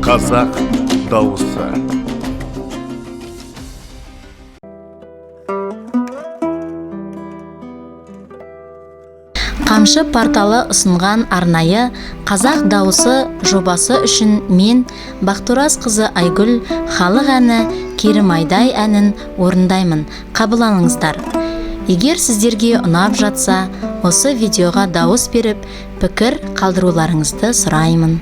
Қазақ дауысы. Қамшы порталы ұсынған арнайы Қазақ дауысы жобасы үшін мен Бақтурас қызы Айгүл халық әні Керімайдай әнін орындаймын. Қабыл алыңыздар. Егер сіздерге ұнап жатса, осы видеоға дауыс беріп, пікір қалдыруларыңызды сұраймын.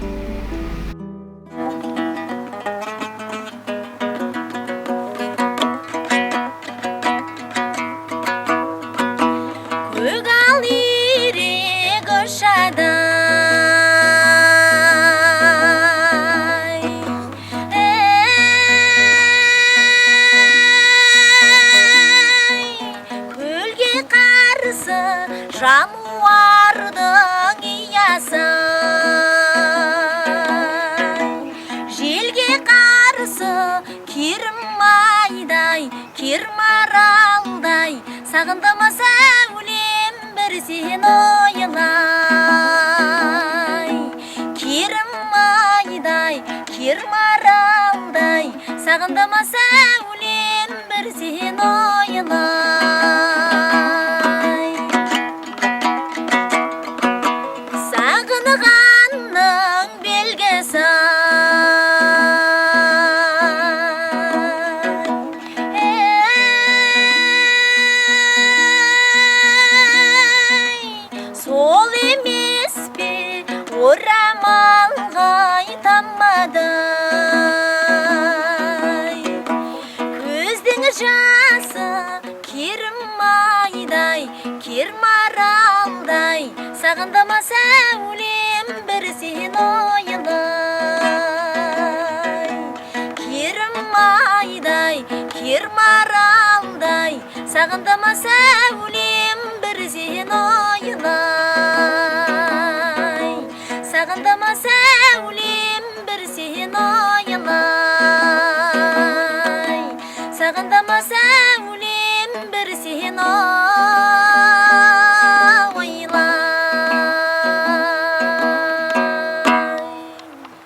Жануардың иясы, желге қарсы Керімайдай, Кермаралдай, сағындыма сәулем бір сен ойлай. Керімайдай, Кермаралдай, сағындыма сәулем бір сен ойлай. Сағынғанның белгісі, сол емес пе орамалға айтамадай. Көздің жасы Керімайдай, Кермаралдай, сағындыма сәулем бір сен ойлай. Керімайдай, Кермаралдай, сағындыма сәулем бір сен ойлай. Сағындыма сәулем бір сен ойлай.